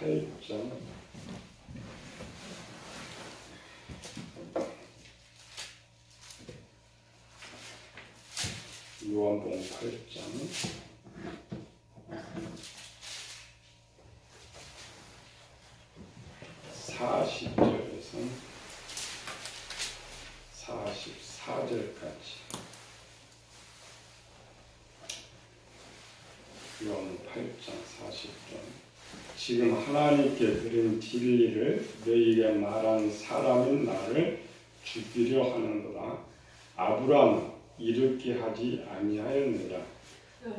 8장 요한복음 8장 40절에서 44절까지 요한복음 8장 40절 지금 하나님께 드린 진리를 너희에게 말한 사람인 나를 죽이려 하는도다. 아브라함은 이렇게 하지 아니하였느냐.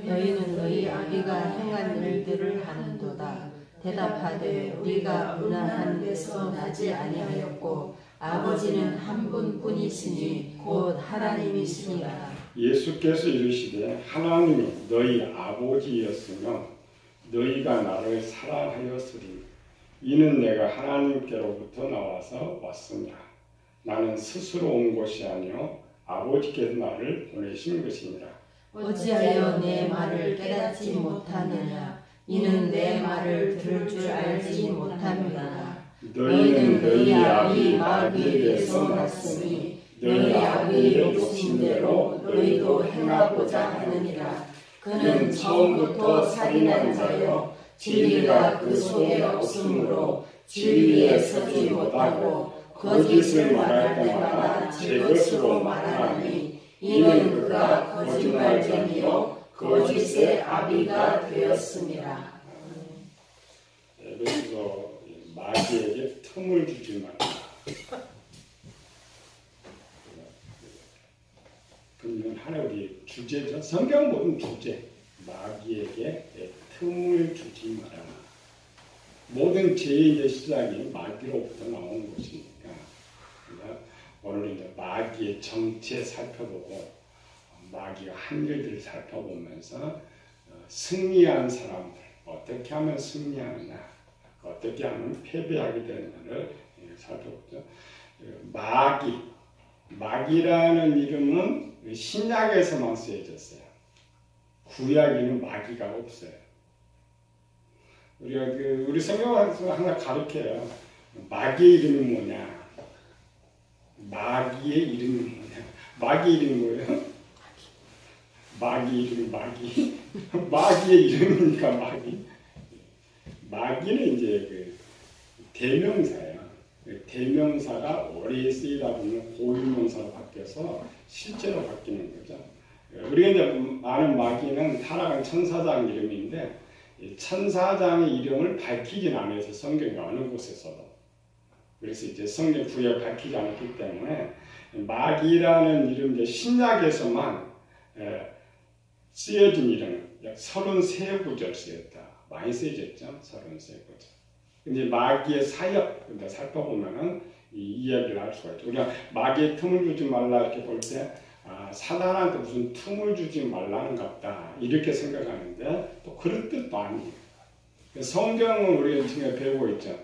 너희는 너희 아비가 행한 일들을 하는도다. 대답하되 우리가 문화한 데서 나지 아니하였고 아버지는 한 분뿐이시니 곧 하나님이시니라. 예수께서 이르시되 하나님이 너희 아버지였으며 너희가 나를 사랑하였으리. 이는 내가 하나님께로부터 나와서 왔으니라. 나는 스스로 온 것이 아니요 아버지께서 나를 보내신 것이니라. 어찌하여 내 말을 깨닫지 못하느냐. 이는 내 말을 들을 줄 알지 못함이라. 너희는 너희 아비 마귀에게서 났으니 너희 아비의 욕심대로 너희도 행하고자 하느니라. 그는 처음부터 살인한 자여 진리가 그 속에 없으므로 진리에 서지 못하고 거짓을 말할 때마다 제 것으로 말하니 이는 그가 거짓말쟁이요 거짓의 아비가 되었습니다. 그래서 마귀에게 틈을 주지 말라. 그러면 하나의 주제죠. 성경 모든 주제. 마귀에게 틈을 주지 말아라. 모든 죄의 시작이 마귀로부터 나온 것이니까. 그러니까 오늘 이제 마귀의 정체 살펴보고 마귀가 한 일들을 살펴보면서 승리한 사람들 어떻게 하면 승리하느냐, 어떻게 하면 패배하게 되느냐를 살펴보죠. 마귀라는 이름은 신약에서만 쓰여졌어요. 구약에는 마귀가 없어요. 우리 성경에서 항상 가르쳐요. 마귀의 이름이 뭐냐? 마귀의 이름이 뭐냐? 마귀 이름이 뭐예요? 마귀 이름이 마귀. 마귀의 이름이니까 마귀. 마귀는 이제 그 대명사예요. 대명사가 오래 쓰이다 보면 고유명사로 바뀌어서 실제로 바뀌는 거죠. 우리가 이제 아는 마귀는 타락한 천사장 이름인데 천사장의 이름을 밝히진 않아서 성경에 어느 곳에서도. 그래서 이제 성경 구약에 밝히지 않았기 때문에 마귀라는 이름 이제 신약에서만 쓰여진 이름은 약 33구절 쓰였다. 많이 쓰여졌죠. 33구절. 근데 마귀의 사역 살펴보면은 이 이야기를 할 수가 있죠. 우리가 마귀의 틈을 주지 말라 이렇게 볼 때 사단한테 무슨 틈을 주지 말라는 것 같다 이렇게 생각하는데 또 그런 뜻도 아니에요. 성경은 우리가 지금 배우고 있죠.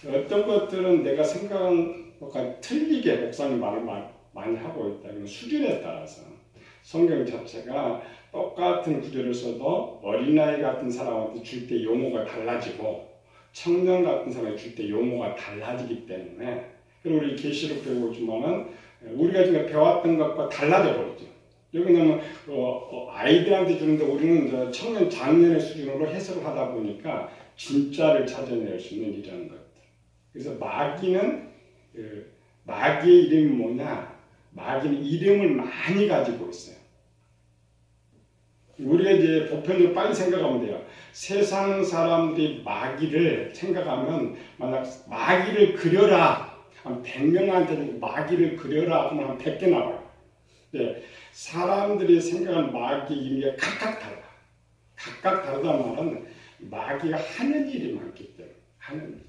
어떤 것들은 내가 생각한 것과 틀리게 목사님 말을 많이 하고 있다. 그런 수준에 따라서 성경 자체가 똑같은 구절을 써도 어린아이 같은 사람한테 줄 때 용어가 달라지고 청년 같은 사람에게 줄 때 용어가 달라지기 때문에 그리고 우리 계시록 배우고 있지만은 우리가 지금 배웠던 것과 달라져 버리죠. 여기는 아이들한테 주는데 우리는 청년 장년의 수준으로 해석을 하다 보니까 진짜를 찾아낼 수 있는 이런 것들. 그래서 마귀는 마귀의 이름이 뭐냐? 마귀는 이름을 많이 가지고 있어요. 우리가 이제 보편적으로 빨리 생각하면 돼요. 세상 사람들이 마귀를 생각하면 만약 마귀를 그려라 한 100명한테 마귀를 그려라 하면 한 100개 나와요. 네, 사람들이 생각하는 마귀 의미가 각각 달라. 각각 다르다는 말은 마귀가 하는 일이 많기 때문에 하는 일.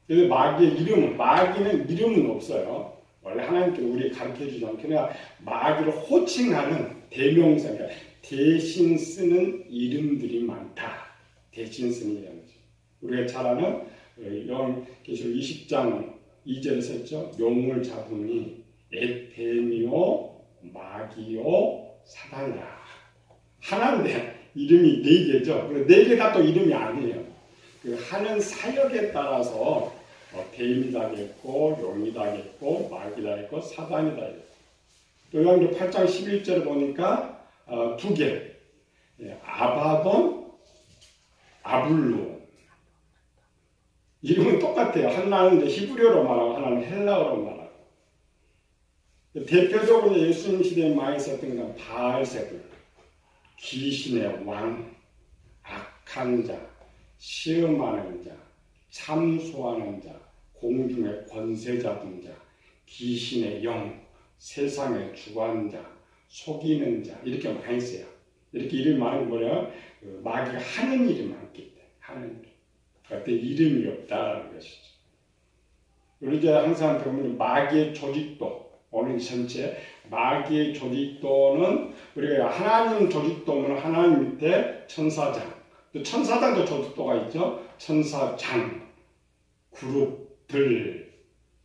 그래서 마귀는 이름은 없어요. 원래 하나님께서 우리 가르쳐주지 않거나 마귀를 호칭하는 대명사가 대신 쓰는 이름들이 많다. 대신 쓰는 이름이죠. 우리가 잘 아는 계시록 20장 2절에 썼죠. 용을 잡으니 에테미오 마귀오 사단이야. 하나인데 이름이 4개죠. 4개 다 또 이름이 아니에요. 그 하는 사역에 따라서 뱀이 다겠고 용이 다겠고 마귀 다겠고 사단이 다겠고 또 요한계시록 8장 11절 보니까 두 개, 아바돈, 아블론 이름은 똑같아요. 하나는 히브리어로 말하고 하나는 헬라어로 말하고 대표적으로 예수님 시대에 많이 썼던 건 바알세불, 귀신의 왕, 악한 자, 시험하는 자, 참소하는 자, 공중의 권세 잡은 자, 귀신의 영, 세상의 주관자, 속이는 자 이렇게 많이 써요. 이렇게 이름이 많은 거 뭐냐? 마귀가 하는 일이 많기 때문에 하는 일. 그때 이름이 없다는 것이죠. 우리 이제 항상 보면 마귀의 조직도 오늘 전체 마귀의 조직도는 우리가 하나님 조직도면 하나님 밑에 천사장, 또 천사장도 조직도가 있죠. 천사장, 그룹들,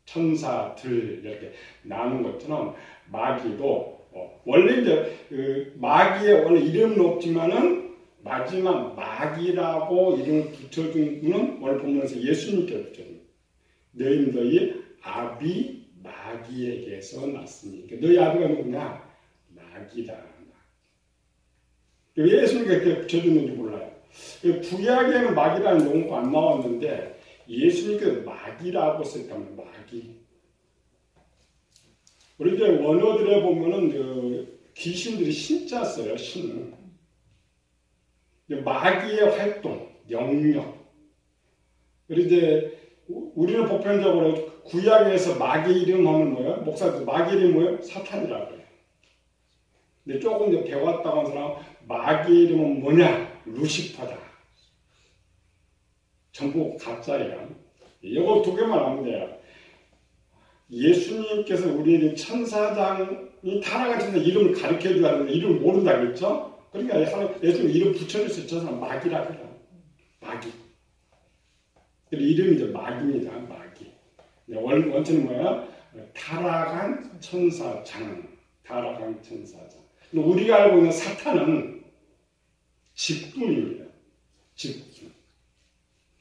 천사들 이렇게 나눈 것처럼 마귀도 원래 이제 마귀의 원래 이름은 없지만은 마지막 마귀라고 이름을 붙여준 분은 오늘 본문에서 예수님께 붙여줍니다. 너희 아비 마귀에게서 났으니 너희 아비가 누구냐? 마귀다. 왜 예수님께 그렇게 붙여줬는지 몰라요. 구약에는 마귀라는 용어가 안 나왔는데 예수님께서 마귀라고 썼다면 마귀. 우리 이제 원어들에 보면은 귀신들이 신자 써요. 신. 마귀의 활동, 영역. 그리고 이제 우리는 보편적으로 구약에서 마귀 이름 하면 뭐예요? 목사들 마귀 이름 뭐예요? 사탄이라고 해요. 근데 조금 이제 배웠다고 하는 사람 마귀 이름은 뭐냐? 루시퍼다. 전부 가짜예요. 이거 두 개만 하면 돼요. 예수님께서 우리에게 천사장이 타락한 천사 이름을 가르쳐줘야 하는데 이름을 모른다 그랬죠? 그러니까 예수님 이름 붙여줬어요. 저 사람 마귀라 그래요. 마귀. 이름이 이제 마귀입니다. 마귀. 원체는 뭐야? 타락한 천사장. 타락한 천사장. 우리가 알고 있는 사탄은 직분입니다. 직분.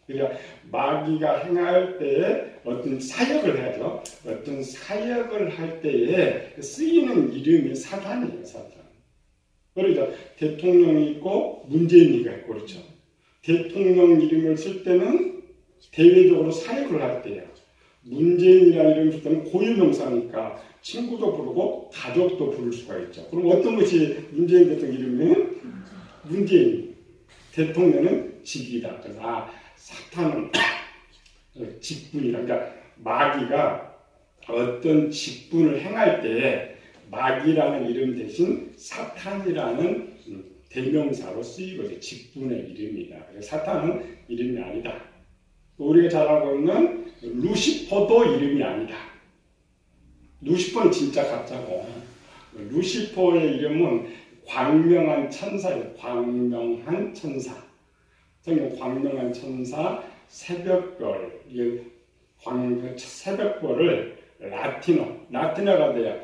그러니까 마귀가 행할 때에 어떤 사역을 해야죠. 어떤 사역을 할 때에 쓰이는 이름이 사탄이에요. 사탄. 그러니까 대통령이 있고 문재인이가 있고 그렇죠. 대통령 이름을 쓸 때는 대외적으로 사역을 할 때예요. 문재인이라는 이름을 쓸 때는 고유명사니까 친구도 부르고 가족도 부를 수가 있죠. 그럼 어떤 것이 문재인 대통령 이름이면 문재인 대통령은 직이다. 그래서 사탄은 직분이다. 그러니까 마귀가 어떤 직분을 행할 때에 마귀라는 이름 대신 사탄이라는 대명사로 쓰이고 직분의 이름이다. 그래서 사탄은 이름이 아니다. 우리가 잘 알고 있는 루시퍼도 이름이 아니다. 루시퍼는 진짜 가짜고 루시퍼의 이름은 광명한 천사예요. 광명한 천사. 성경 광명한 천사, 새벽별. 이게 새벽별을 라틴어가 돼요.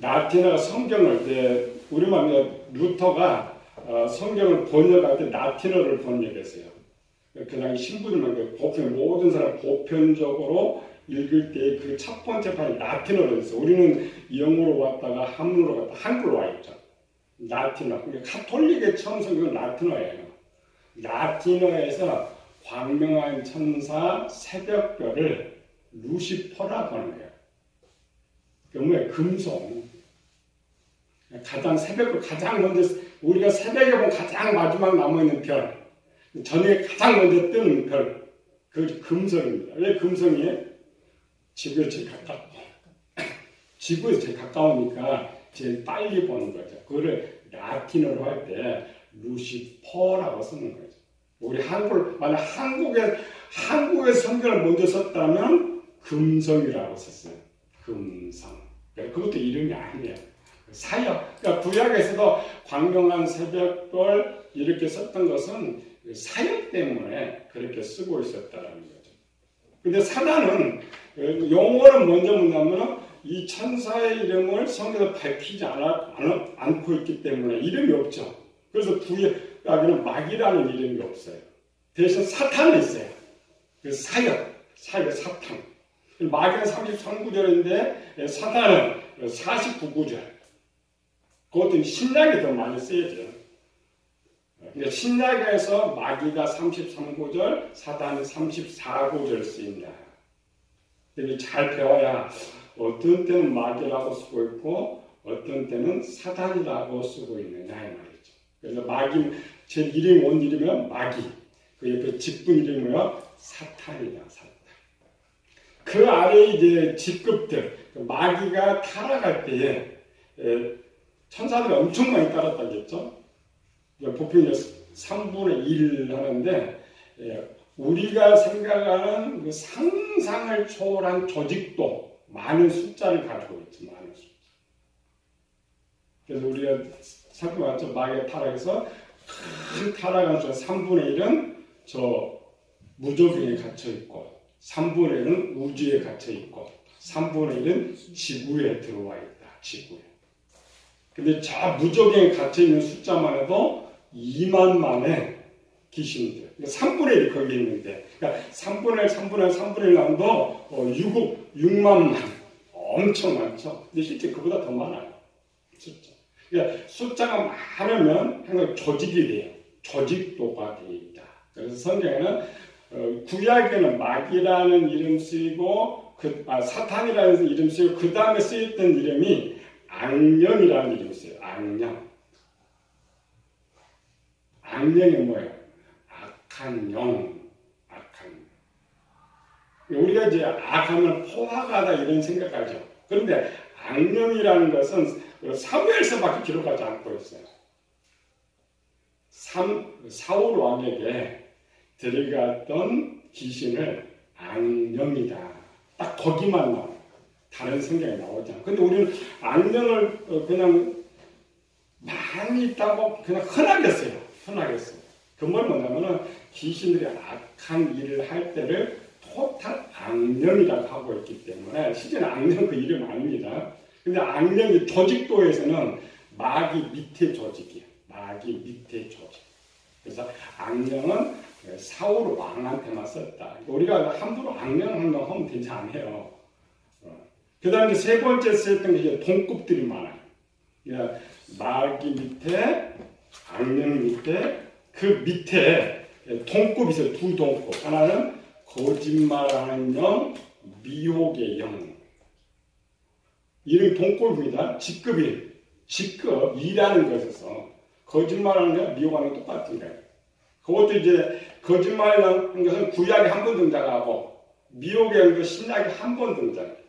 라틴어가 성경을 우리만 루터가 성경을 번역할 때 라틴어를 번역했어요. 그냥 신부들만 모든 사람 보편적으로 읽을 때 그 첫 번째 판이 라틴어로 했어요. 우리는 영어로 왔다가 한문으로 갔다가 한글로 와 있죠. 라틴어. 그러니까 카톨릭의 처음 성경은 라틴어예요. 라틴어에서 광명한 천사 새벽별을 루시퍼라고 하는 거예요. 그 뭐예요? 금송. 가장 새벽을 가장 먼저 우리가 새벽에 보면 가장 마지막 남아있는 별, 저녁에 가장 먼저 뜨는 별, 그 금성입니다. 왜 금성이에요? 지구에 제일 가깝고 지구에 제일 가까우니까 제일 빨리 보는 거죠. 그거를 라틴어로 할 때 루시퍼라고 쓰는 거죠. 우리 만약 한국의 성경을 먼저 썼다면 금성이라고 썼어요. 금성. 그것도 이름이 아니에요. 사역. 그러니까 구약에서도 광명한 새벽별 이렇게 썼던 것은 사역 때문에 그렇게 쓰고 있었다는 거죠. 근데 사단은 용어는 먼저 뭐냐면 이 천사의 이름을 성경에서 밝히지 않고 있기 때문에 이름이 없죠. 그래서 구약에는 마귀라는 이름이 없어요. 대신 사탄이 있어요. 그 사탄. 마귀는 33구절인데 사탄은 49구절. 그것도 신약에 더 많이 쓰여져요. 그러니까 신약에서 마귀가 33구절, 사탄이 34구절 쓰인다. 이게 잘 배워야 어떤 때는 마귀라고 쓰고 있고 어떤 때는 사탄이라고 쓰고 있느냐 이 말이죠. 그래서 마귀 제 이름이 온 이름이면 마귀. 그 옆에 직분 이름이 뭐야? 사탄이다. 사탄. 그 아래 이제 직급들 마귀가 타락할 때에 천사들이 엄청 많이 따랐다겠죠. 보통 3분의 1 하는데 우리가 생각하는 그 상상을 초월한 조직도 많은 숫자를 가지고 있지. 많은 숫자. 그래서 우리가 살펴봤죠. 마귀가 타락해서 큰 타락한 저 3분의 1은 저 무조건에 갇혀 있고 3분의 1은 우주에 갇혀 있고 3분의 1은 지구에 들어와 있다. 지구에. 근데 저 무조건에 갇혀 있는 숫자만 해도 2만만의 귀신들. 3분의 1이 거기 있는데, 그러니까 3분의 1 나온도 6만만. 엄청 많죠. 근데 실제 그보다 더 많아요. 숫자. 그러니까 숫자가 많으면 항상 조직이 돼요. 조직도가 되어 있다. 그래서 성경에는 구약에는 마귀라는 이름 쓰이고, 사탄이라는 이름 쓰이고, 그 다음에 쓰였던 이름이 악령이라는 이름이 쓰여요. 악령. 악령이 뭐예요? 악한 영. 우리가 이제 악하면 포화가다 이런 생각하죠. 그런데 악령이라는 것은 사무엘서밖에 기록하지 않고 있어요. 사울 왕에게 들어갔던 귀신을 악령이다. 딱 거기만 나와요. 다른 성경에 나오지 않아요. 근데 우리는 악령을 그냥 많이 있다고 그냥 흔하게 써요. 흔하게 써요. 그 말은 뭐냐면은 귀신들이 악한 일을 할 때를 토탈 악령이라고 하고 있기 때문에 실제는 악령 그 이름 아닙니다. 근데 악령이 조직도에서는 마귀 밑에 조직이에요. 마귀 밑에 조직. 그래서 악령은 사울 왕한테만 썼다. 우리가 함부로 악령 하면 되지 않아요. 그 다음에 세 번째 썼던 게 동급들이 많아요. 그러니까 마귀 밑에, 악령 밑에, 그 밑에 동급이 있어요. 두 동급. 하나는 거짓말하는 영, 미혹의 영. 이런 동급입니다. 직급이. 직급, 일하는 것에서 거짓말하는 거, 미혹하는 거 똑같은 거예요. 그것도 이제 거짓말하는 것은 구약에 한 번 등장하고 미혹의 영도 신약에 한 번 등장해요.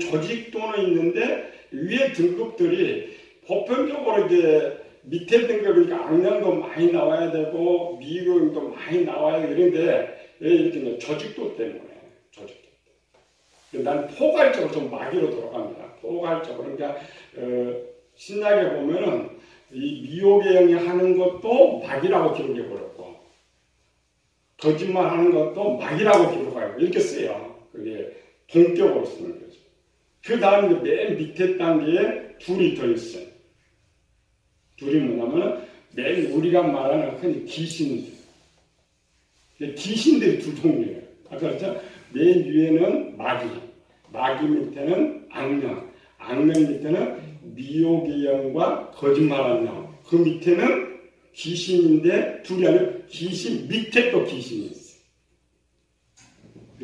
조직도는 있는데 위에 등급들이 보편적으로 이제 밑에 등급이니까 악령도 많이 나와야 되고 미혹도 많이 나와야 되고 이런데 왜 이렇게 조직도 때문에 조직도. 난 포괄적으로 좀 마귀로 돌아갑니다. 포괄적으로 그러니까 신약에 보면은 이 미혹의 영이 하는 것도 마귀라고 기록해 버렸고 거짓말하는 것도 마귀라고 기록하고 이렇게 써요. 그게 동격으로 쓰는 거죠. 그 다음에 맨 밑에 단계에 둘이 더 있어요. 둘이 뭐냐면 맨 우리가 말하는 흔히 귀신들. 귀신들이 두 종류예요. 아까 그랬죠? 맨 위에는 마귀, 마귀 밑에는 악령, 악령 밑에는 미혹의 영과 거짓말하는 영. 그 밑에는 귀신인데 둘이 아니라 귀신 밑에 또 귀신이 있어요.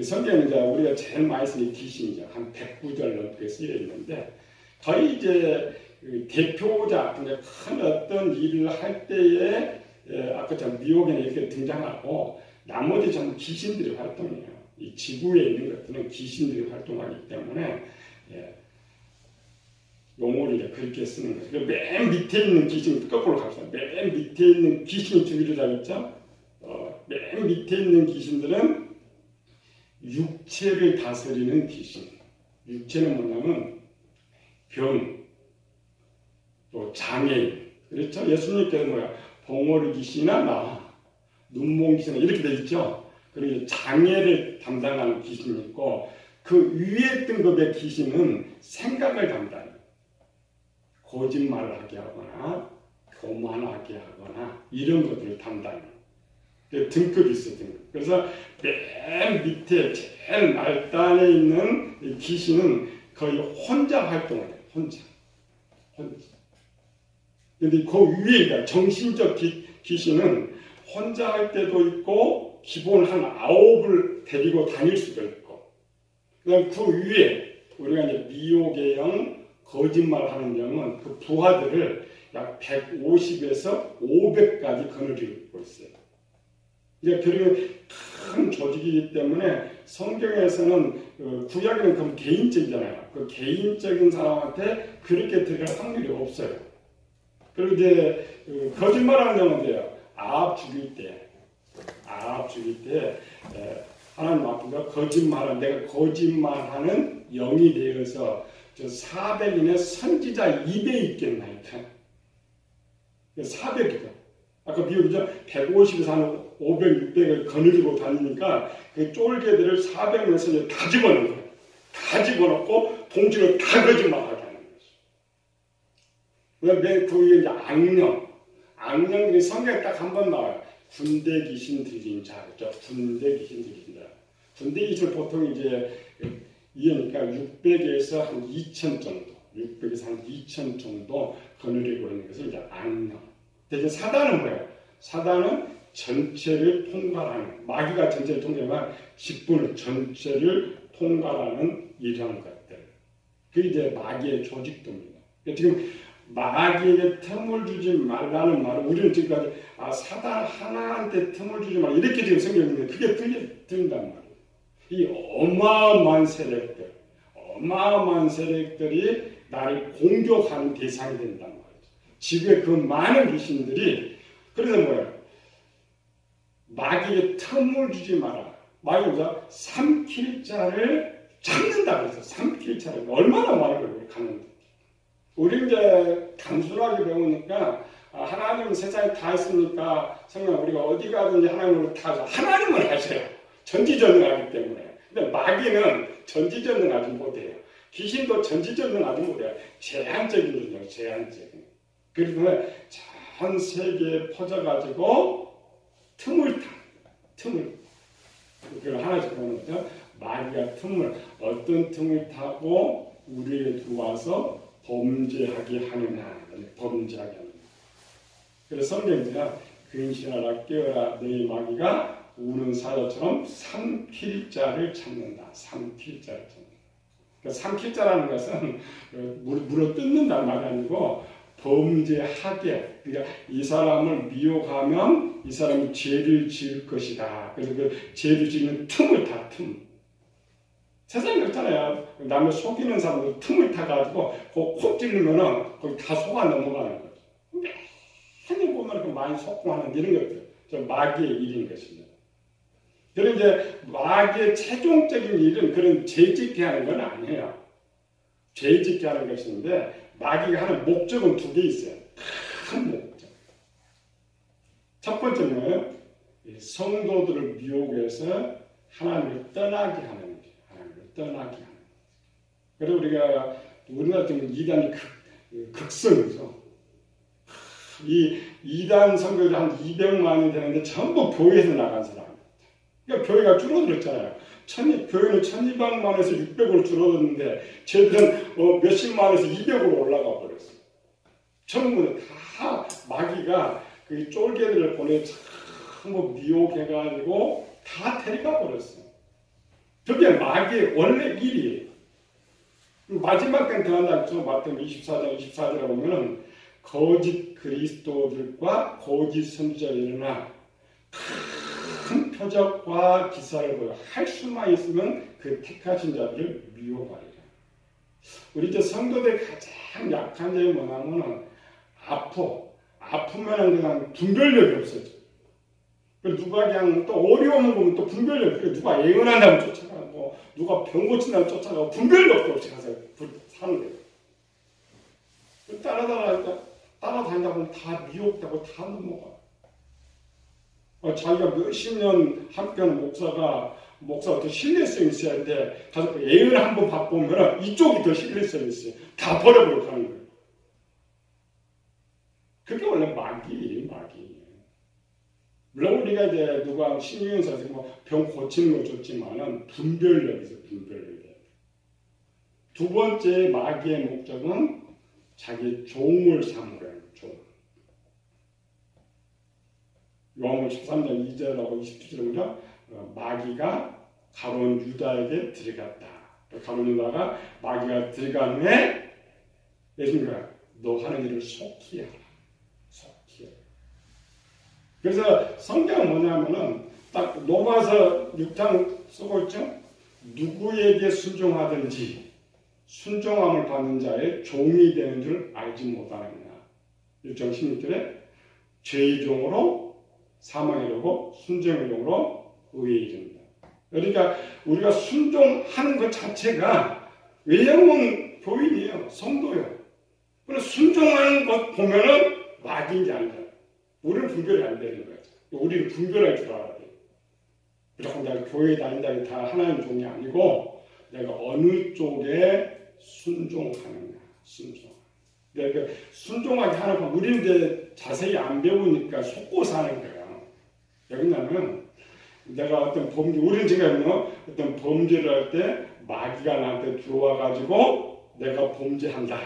성경은 이제 우리가 제일 많이 쓰는 귀신이죠. 한 109절 넘게 쓰여 있는데 거의 이제 대표자, 큰 어떤 일을 할 때에 아까처럼 미혹에 이렇게 등장하고 나머지 전부 귀신들이 활동해요. 이 지구에 있는 것들은 귀신들이 활동하기 때문에 용어를 그렇게 쓰는 거죠. 맨 밑에 있는 귀신, 거꾸로 갑시다. 맨 밑에 있는 귀신이 주기로 잡았죠. 맨 밑에 있는 귀신들은 육체를 다스리는 귀신. 육체는 뭐냐면 병, 또 장애인. 그렇죠? 예수님께서 뭐야? 봉오리 귀신이나 나, 눈몽 귀신 이렇게 돼 있죠. 그리고 장애를 담당하는 귀신이 있고 그 위에 등급의 귀신은 생각을 담당해요. 거짓말을 하게 하거나 교만하게 하거나 이런 것들을 담당해요. 등급이 있어요. 등급. 그래서 맨 밑에 제일 말단에 있는 이 귀신은 거의 혼자 활동을 해요. 혼자. 근데 그 위에 정신적 귀신은 혼자 할 때도 있고 기본 한 9을 데리고 다닐 수도 있고 그다음 그 위에 우리가 이제 미혹의 영, 거짓말하는 영은 그 부하들을 약 150에서 500까지 거느리고 있어요. 이게 별로 큰 조직이기 때문에 성경에서는 구약에는 그럼 개인적이잖아요. 그 개인적인 사람한테 그렇게 들어갈 확률이 없어요. 그리고 이제 거짓말하는 영은 돼요. 아합 죽일 때 하나님 앞에서 거짓말하는 내가 거짓말하는 영이 되어서 저 400인의 선지자 입에 있겠나이까. 400이죠. 아까 비율이죠. 150에서 한 500, 600을 거느리고 다니니까 그 쫄개들을 400에서 다 집어넣는 거예요. 다 집어넣고 동지를 다 거짓말하게 하는 거죠. 그 위에 이제 악령들이 성경에 딱 한 번 나와요. 군대 귀신 들린 자, 그죠? 군대 귀신 들린 자. 군대 귀신 보통 이제 이해니까 600에서 한 2000 정도, 600에서 한 2000 정도 거느리고 있는 것을 이제 악령. 대신 사단은 뭐예요? 사단은 전체를 통괄하는, 마귀가 전체를 통괄하면 직분을 전체를 통괄하는 이런 것들. 그게 이제 마귀의 조직도입니다. 지금 마귀에게 틈을 주지 말라는 말은 우리는 지금까지 사단 하나한테 틈을 주지 말라 이렇게 지금 생겼는데 그게 들린단 말이에요. 이 어마어마한 세력들이 나를 공격하는 대상이 된단 말이에요. 지구의 그 많은 귀신들이 그래서 뭐예요? 마귀에게 틈을 주지 마라. 마귀가 삼킬 자를 잡는다고 해서 삼킬 자를 얼마나 많은 걸 우리 가는데. 우리 이제 단순하게 배우니까 하나님은 세상에 다 있으니까 성령 우리가 어디 가든지 하나님을 다 하나님을 하세요. 전지전능하기 때문에. 근데 마귀는 전지전능하지 못해요. 귀신도 전지전능하지 못해요. 제한적인 거죠. 제한적인. 그래서 전 세계에 퍼져가지고 틈을 그걸 하나씩 보는 거죠. 마귀가 어떤 틈을 타고 우리에게 들어와서 범죄하게 하느냐. 그래서 성경에서 근신하라 깨어라 너희 마귀가 우는 사자처럼 삼킬 자를 찾는다. 그러니까 삼킬자라는 것은 물어 뜯는다는 말이 아니고 범죄하게, 그러니까 이 사람을 미혹하면 이 사람이 죄를 지을 것이다. 그래서 그 죄를 지는 틈을 타. 세상에 그렇잖아요. 남을 속이는 사람들 틈을 타가지고 콕 찔르면은 거기 다 속아 넘어가는 거죠. 맨날 보면 그 많이 속고 하는 이런 것들. 저 마귀의 일인 것입니다. 그런 이제 마귀의 최종적인 일은 그런 죄짓게 하는 건 아니에요. 죄짓게 하는 것인데 마귀가 하는 목적은 2개 있어요. 큰 목적. 첫 번째는 성도들을 미혹해서 하나님을 떠나게 하는 거예요. 그래서 우리 같은 이단이 극성이죠. 이 이단 성도들이 한 200만이 되는데 전부 교회에서 나간 사람. 그러니까 교회가 줄어들었잖아요. 교회는 1200만에서 600으로 줄어들었는데 쟤들은 몇십만에서 200으로 올라가 버렸어요. 전부 다 마귀가 그 쫄개들을 보내 전부 미혹해가지고 다 데려가 버렸어요. 그게 마귀의 원래 일이에요. 마지막 때는 들어간다. 마태복음 24장 24절에 보면은 거짓 그리스도들과 거짓 선지자가 일어나 큰 표적과 기사를 보여 할 수만 있으면 그 택하신 자들을 미워하리라. 우리 이제 성도들 가장 약한 점이 뭐냐면은 아프면은 그냥 분별력이 없어져. 누가 그냥 또 어려움을 보면 또 분별력, 누가 애원한다면 쫓아가고, 누가 병 고친다면 쫓아가고, 분별력도 없이 가서 사는 거예요. 따라다니다 보면 다 미혹되고 다 넘어가. 자기가 몇십 년 함께하는 목사가 더 신뢰성이 있어야 하는데, 가서 애원 한번 바꾸면 이쪽이 더 신뢰성이 있어요. 다 버려버리고 가는 거예요. 그게 원래 마귀. 물론 우리가 이제 누가 심리의사에서 병 고치는 거 좋지만은 분별력이죠, 분별력. 두 번째 마귀의 목적은 자기 종을 삼으려는 종. 요한복음 13장 2절하고 20절은요, 마귀가 가룟 유다에게 들어갔다. 가룟 유다가 마귀가 들어간 후에 예수님이 너 하는 일을 속히 해라. 속히 해라. 그래서 성경은 뭐냐면은 딱 로마서 6장 쓰고 있죠. 누구에게 순종하든지 순종함을 받는 자의 종이 되는 줄 알지 못하느냐. 1장 16절에 죄의 종으로 사망에 이르고 순종의 종으로 의에 이릅니다. 그러니까 우리가 순종하는 것 자체가 외형은 교인이에요. 성도예요. 그래서 순종하는 것 보면은 마귀인지 아닌지 우리는 분별이 안 되는 거죠. 우리는 분별할 줄 알아야 돼요. 무조건 내가 교회 다닌다는 게 다 하나님 종이 아니고 내가 어느 쪽에 순종하느냐. 그러니까 순종하게 하는 거 우리는 이제 자세히 안 배우니까 속고 사는 거예요. 왜냐하면 내가 어떤 범죄, 우리는 지금 어떤 범죄를 할 때 마귀가 나한테 들어와가지고 내가 범죄한다.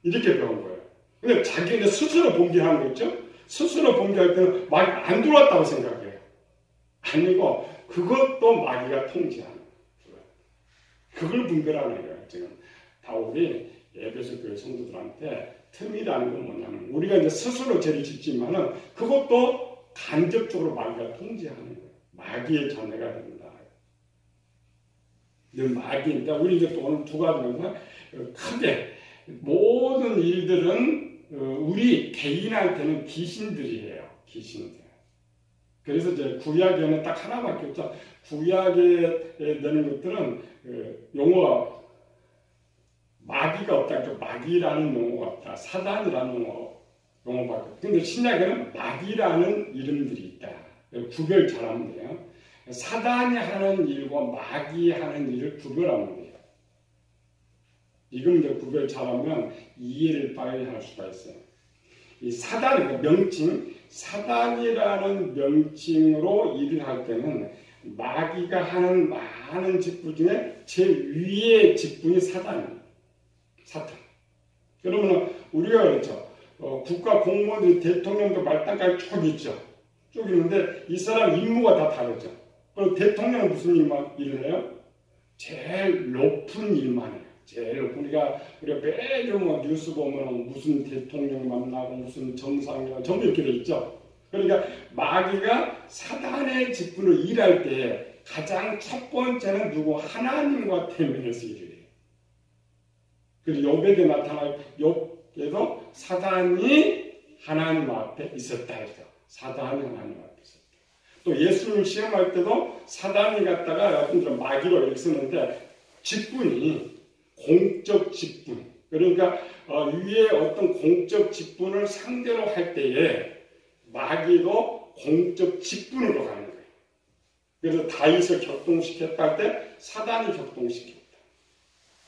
이렇게 배운 거예요. 근데 자기는 스스로 범죄하는 거 있죠? 스스로 범죄할 때는 마귀 안 들어왔다고 생각해요. 아니고 그것도 마귀가 통제하는 거예요. 그걸 분별하는 거예요. 지금 바울이 에베소 교회 성도들한테 틈이라는 건 뭐냐면 우리가 이제 스스로 죄를 짓지만은 그것도 간접적으로 마귀가 통제하는 거예요. 마귀의 자녀가 된다. 마귀인데 우리 이제 또 오늘 두 가지는 크게 모든 일들은 우리 개인한테는 귀신들이에요. 귀신들. 그래서 이제 구약에는 딱 하나밖에 없죠. 구약에 되는 것들은 용어가 마귀가 없다. 마귀라는 용어가 없다. 사단이라는 용어가 없다. 근데 신약에는 마귀라는 이름들이 있다. 구별 잘하면 돼요. 사단이 하는 일과 마귀 하는 일을 구별하면 돼요. 이건 이제 구별 잘하면 이해를 빨리 할 수가 있어요. 이 사단, 명칭, 사단이라는 명칭으로 일을 할 때는 마귀가 하는 많은 직분 중에 제일 위의 직분이 사단이에요. 사탄. 그러면 우리가 그렇죠. 국가 공무원들이 대통령도 말단까지 쭉 있죠. 쭉 있는데 이 사람 임무가 다 다르죠. 그럼 대통령은 무슨 일을 해요? 제일 높은 일만 해요. 제일 높은 우리가 매주 뉴스 보면 무슨 대통령 만나고 무슨 정상이나 전부 이렇게 돼 있죠. 그러니까 마귀가 사단의 직분으로 일할 때 가장 첫 번째는 누구 하나님과 대면해서 일을 해요. 그래서 욥에게 나타날 욥에도 사단이 하나님 앞에 있었다 해서 사단이 하나님 앞에 있었다. 또 예수님을 시험할 때도 사단이 갔다가 여러분들은 마귀로 이렇게 쓰는데 직분이 공적 직분. 그러니까 위에 어떤 공적 직분을 상대로 할 때에 마귀도 공적 직분으로 가는 거예요. 그래서 다윗을 격동시켰다 할 때 사단이 격동시켰다.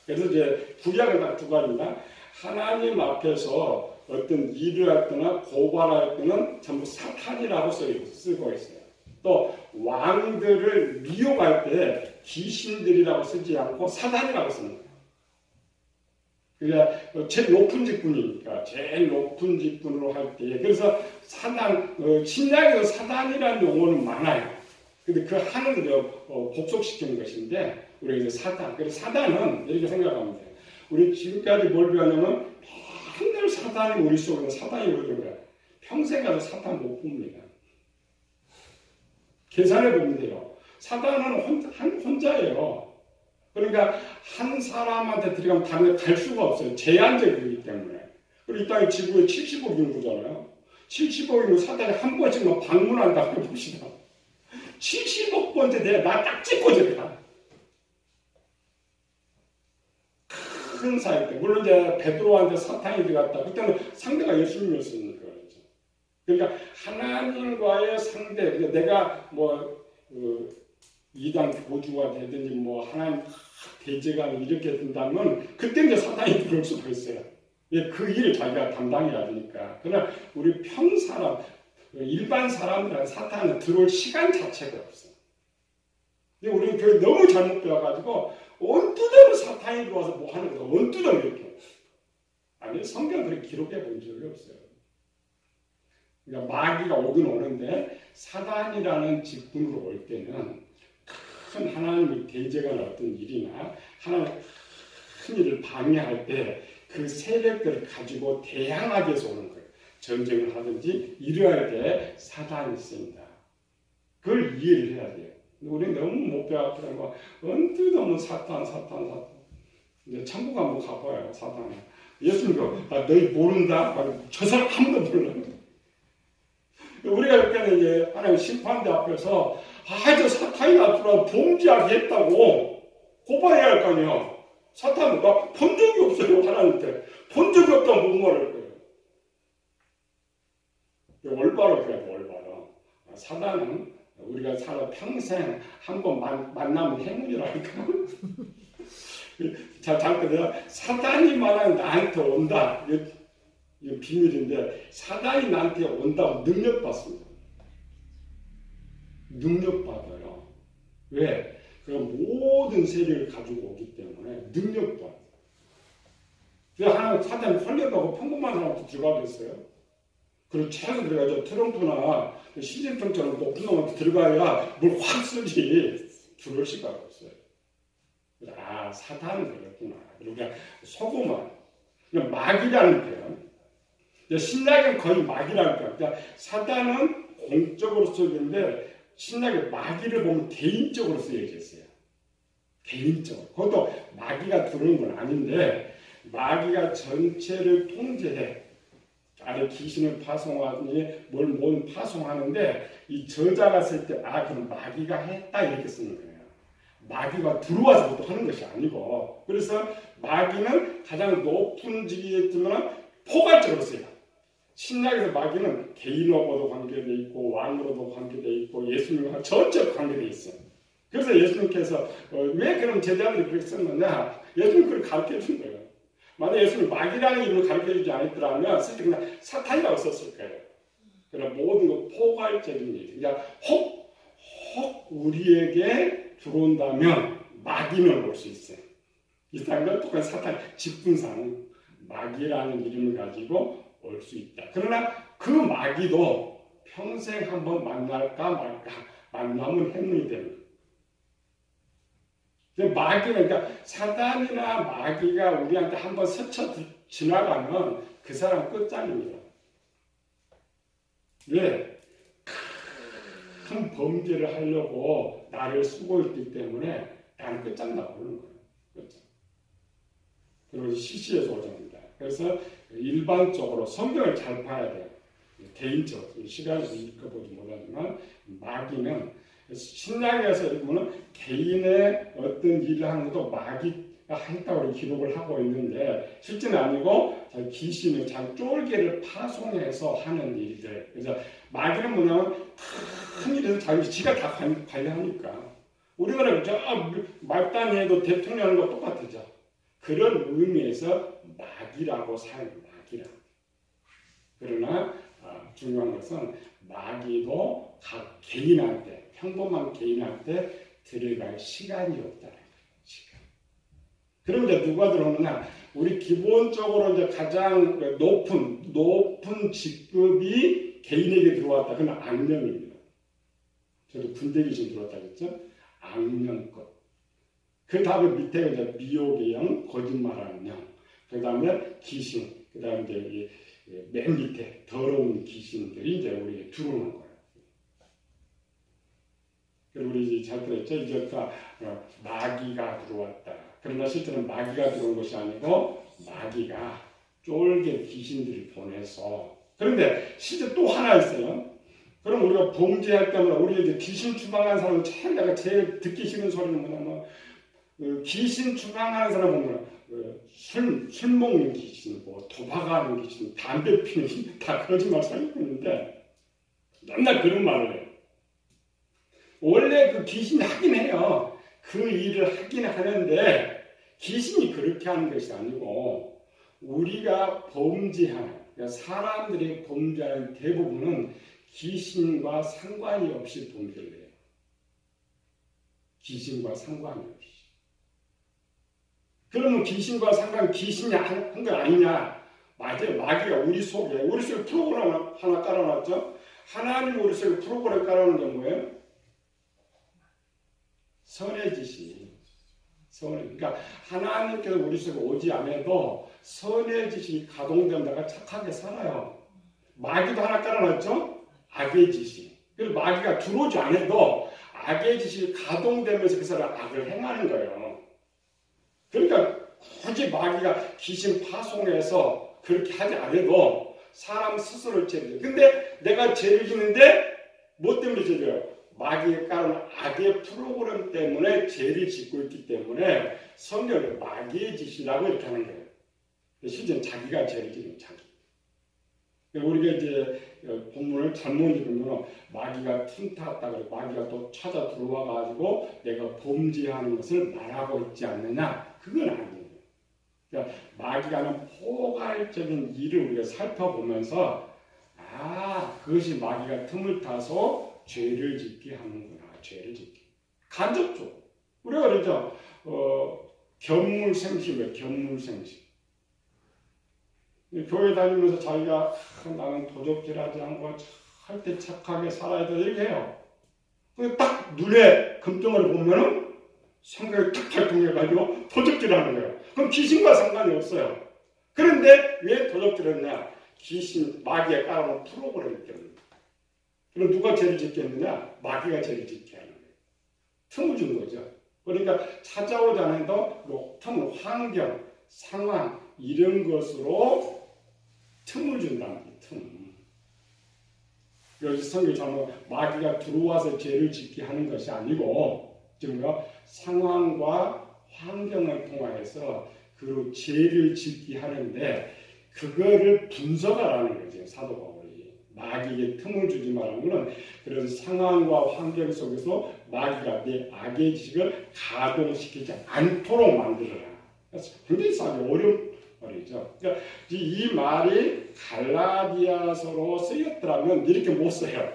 그래서 이제 구약은 딱 두 가지입니다. 하나님 앞에서 어떤 일을 할 때나 고발할 때는 전부 사탄이라고 쓰고 있어요. 또 왕들을 미혹할 때 귀신들이라고 쓰지 않고 사단이라고 쓰는 거예요. 그러니까 제일 높은 직분이니까 제일 높은 직분으로 할 때 그래서 사단 신약에서 사단이라는 용어는 많아요. 근데 그 하늘을 복속시키는 것인데 우리가 이제 사단. 그래서 사단은 이렇게 생각하면 돼요. 우리 지금까지 뭘 배웠냐면 맨날 사단이 우리 속에 사단이 우리 속에 평생 가도 사단 못 봅니다. 계산해 보면 돼요. 사단은 혼자예요. 그러니까 한 사람한테 들어가면 다른 데 갈 수가 없어요. 제한적이기 때문에. 그리고 이 땅에 지구에 70억 인구잖아요. 70억 인구 사단이 한 번씩만 방문한다고 해봅시다. 70억 번째 돼야 나 딱 찍고 들어가. 큰 사이 때. 물론 이제 베드로한테 사탄이 들어갔다. 그때는 상대가 예수님이었으니까 그렇죠. 그러니까 하나님과의 상대. 내가 이단 교주가 되든지 하나님 대제가 이렇게 된다면 그때 이제 사탄이 들어올 수가 있어요. 예, 그 일을 자기가 담당해야 되니까. 그러나 우리 평사람, 일반 사람들은 사탄은 들어올 시간 자체가 없어. 근데 우리는 그게 너무 잘못 배워가지고 언뜻어로 사탄이 들어와서 뭐 하는 거죠. 언뜻어로 이렇게. 아니, 성경 그렇게 기록해 본 적이 없어요. 그러니까 마귀가 오긴 오는데 사단이라는 직분으로 올 때는 큰 하나님의 대적한 어떤 일이나 하나님의 큰 일을 방해할 때 그 세력들을 가지고 대항하기 위해서 오는 거예요. 전쟁을 하든지 이러할 때 사단이 있습니다. 그걸 이해를 해야 돼요. 우리는 너무 못 배웠더라는 거 언뜻 없는 사탄. 이제 천국 한번 가봐요. 사탄은. 예수님도 너희 모른다. 저 사람 아무도 몰라. 우리가 그때는 이제 하나님 심판대 앞에서 저 사탄이 나타나 범죄하게 했다고 고발해야 할 거 아니에요. 사탄은 나 본 적이 없어요. 하나님한테. 본 적이 없다고 못 말할 거예요. 올바로 그래야 돼. 올바로. 사단은 우리가 살아 평생 한번 만나면 행운이라니까. 자, 잠깐 사단이 말하는 나한테 온다. 이거 비밀인데 사단이 나한테 온다고 능력받습니다. 능력받아요. 왜? 그 모든 세력을 가지고 오기 때문에 능력받아요. 하나 사단이 걸렸다고 평범한 사람한테 들어가도 있어요. 그리고 최소 들어가죠. 트럼프나 시진핑처럼 높은 놈한테 들어가야 뭘 확 쓰지. 들어올 시간이 없어요. 사단은 그렇구나. 그리고 그냥 속으만. 그냥 마귀라는 표현. 신약은 거의 마귀라는 표현. 그러니까 사단은 공적으로 쓰여지는데 신약에 마귀를 보면 개인적으로 쓰여져 있어요. 개인적으로. 그것도 마귀가 들어오는 건 아닌데 마귀가 전체를 통제해. 아래 귀신을 파송하니 뭘 파송하는데 이 저자가 쓸 때 그럼 마귀가 했다 이렇게 쓰는 거예요. 마귀가 들어와서 또 하는 것이 아니고 그래서 마귀는 가장 높은 직위에 있지만 포괄적으로 써요. 신약에서 마귀는 개인하고도 관계되어 있고 왕으로도 관계되어 있고 예수님과 전체 관계되어 있어요. 그래서 예수님께서 왜 그럼 제자들이 그렇게 썼느냐 예수님 그걸 가르쳐 준 거예요. 만약 예수님 마귀라는 이름을 가르쳐주지 않았더라면 사실 그냥 사탄이라고 썼을 거예요. 그러나 모든 것 포괄적인 일. 그러니까 혹 우리에게 들어온다면 마귀는 올 수 있어요. 이상한 건 똑같은 사탄 직분상 마귀라는 이름을 가지고 올 수 있다. 그러나 그 마귀도 평생 한번 만날까 말까 만나면 행운이 됩니다. 마귀는 그러니까 사단이나 마귀가 우리한테 한번 스쳐 지나가면 그 사람 끝장입니다. 왜? 큰 범죄를 하려고 나를 쓰고 있기 때문에 나는 끝장나고 그러는 거예요. 끝장. 그리고 시시해서 오정입니다. 그래서 일반적으로 성경을 잘 봐야 돼요. 개인적으로 시간에서 읽어보지 못하지만 마귀는 신약에서 보면 개인의 어떤 일을 하는 것도 마귀가 했다고 기록을 하고 있는데 실제는 아니고 귀신을 자기 쫄개를 파송해서 하는 일들. 그래서 마귀는 뭐냐면 큰 일에서 지가 다 관리하니까 우리나라 말단에도 대통령 하는 거 똑같죠. 그런 의미에서 마귀라고 사용해요. 마귀라. 그러나 중요한 것은 마귀도 각 개인한테 평범한 개인한테 들어갈 시간이 없다는 거예요. 시간. 그럼 이제 누가 들어오느냐? 우리 기본적으로 이제 가장 높은 직급이 개인에게 들어왔다. 그건 악령입니다. 저도 군대 귀신 들어왔다 그랬죠? 악령급. 그 다음에 밑에 이제 미혹의 영, 거짓말하는 영. 그 다음에 귀신. 그 다음에 이제 맨 밑에 더러운 귀신들이 이제 우리에게 들어오는 거예요. 그리고 우리 잘 들었죠? 이제 마귀가 들어왔다. 그러나 실제는 마귀가 들어온 것이 아니고 마귀가 쫄개 귀신들을 보내서 그런데 실제 또 하나 있어요. 그럼 우리가 범죄할 때마다 우리 이제 귀신 추방하는 사람은 내가 제일 듣기 싫은 소리는 뭐냐면 귀신 추방하는 사람 보면 술 먹는 귀신, 도박하는 귀신, 담배 피는 귀신 다 거짓말 살고 있는데 맨날 그런 말을 해요. 원래 그 귀신이 하긴 해요. 그 일을 하긴 하는데 귀신이 그렇게 하는 것이 아니고 우리가 범죄하는, 그러니까 사람들이 범죄하는 대부분은 귀신과 상관이 없이 범죄를 해요. 귀신과 상관이 없이. 그러면 귀신과 상관, 귀신이 한 건 아니냐? 맞아요. 마귀가 우리 속에 프로그램 하나 깔아놨죠? 하나님 우리 속에 프로그램 깔아놓은 게 뭐예요? 선의 지식. 그러니까 하나님께서 우리 속에 오지 않아도 선의 지식이 가동된다가 착하게 살아요. 마귀도 하나 깔아놨죠? 악의 지식. 그래서 마귀가 들어오지 않아도 악의 지식이 가동되면서 그 사람은 악을 행하는 거예요. 그러니까 굳이 마귀가 귀신 파송해서 그렇게 하지 않아도 사람 스스로를 죄를 져요. 근데 내가 죄를 짓는데 뭐 때문에 죄져요? 마귀가 깔은 악의 프로그램 때문에 죄를 짓고 있기 때문에 성경을 마귀의 짓이라고 이렇게 하는 거예요. 실제는 자기가 죄를 짓는 자기. 우리가 이제 본문을 잘못 읽으면 마귀가 틈탔다 그래 마귀가 또 찾아 들어와 가지고 내가 범죄하는 것을 말하고 있지 않느냐? 그건 아니에요. 그러니까 마귀가 하는 포괄적인 일을 우리가 살펴보면서 그것이 마귀가 틈을 타서 죄를 짓게 하는구나. 죄를 짓게. 간접적으로. 우리가 그러죠. 견물생식이에요. 견물생식. 교회 다니면서 자기가 나는 도적질하지 않고 할 때 착하게 살아야 돼 이렇게 해요. 근데 딱 눈에 금덩어리를 보면은 성격이 탁 발동해가지고 도적질하는 거예요. 그럼 귀신과 상관이 없어요. 그런데 왜 도적질했냐? 귀신, 마귀에 깔아놓은 프로그램 때문에. 그럼 누가 죄를 짓겠느냐? 마귀가 죄를 짓게 하는 거예요. 틈을 준 거죠. 그러니까 찾아오지 않아도 틈을 환경, 상황 이런 것으로 틈을 준다는 거예요. 틈. 여기서 성경처럼 마귀가 들어와서 죄를 짓게 하는 것이 아니고 지금 상황과 환경을 통해서 그 죄를 짓게 하는데 그거를 분석하라는 거죠. 사도 바울이. 마귀에게 틈을 주지 말라는 것은 그래서 상황과 환경 속에서 마귀가 내 악의 지식을 가동시키지 않도록 만들어라. 굉장히 어려운 말이죠. 그러니까 이 말이 갈라디아서로 쓰였더라면 이렇게 못 써요.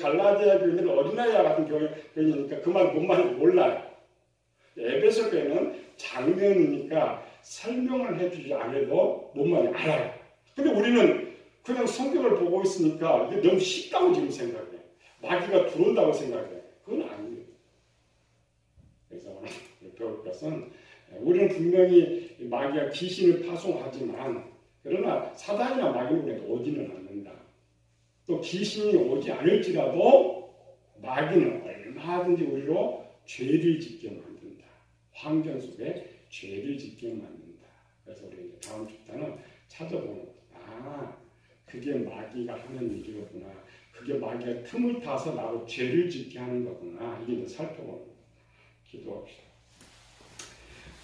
갈라디아 교회는 어린아이와 같은 교회니까 그 말 뭔 말인지 몰라요. 에베소 교회는 장면이니까 설명을 해주지 않아도 뭔 말인지 알아요. 근데 우리는 그냥 성경을 보고 있으니까 이게 너무 쉽다고 지금 생각해요. 마귀가 들어온다고 생각해요. 그건 아니에요. 그래서 오늘 배울 것은 우리는 분명히 마귀가 귀신을 파송하지만 그러나 사단이나 마귀는 우리한테 오지는 않는다. 또 귀신이 오지 않을지라도 마귀는 얼마든지 우리로 죄를 짓게 만든다. 환경 속에 죄를 짓게 만든다. 그래서 우리 다음 주부터는 찾아보는 거다. 그게 마귀가 하는 일이구나. 그게 마귀가 틈을 타서 나로 죄를 짓게 하는 거구나. 이게 살펴보는 거다. 기도합시다.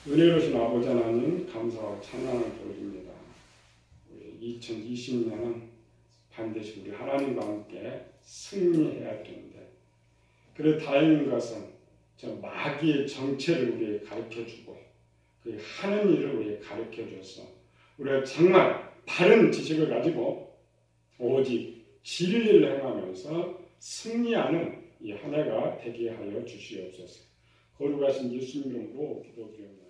은혜로우신 아버지 하나님 감사와 찬양을 드립니다. 2020년은 반드시 우리 하나님과 함께 승리해야 되는데 그래 다행인 것은 저 마귀의 정체를 우리에게 가르쳐주고 그 하는 일을 우리에게 가르쳐줘서 우리가 정말 바른 지식을 가지고 오직 진리를 행하면서 승리하는 이 한 해가 되게 하여 주시옵소서. 거룩하신 예수님 이름으로 기도드립니다.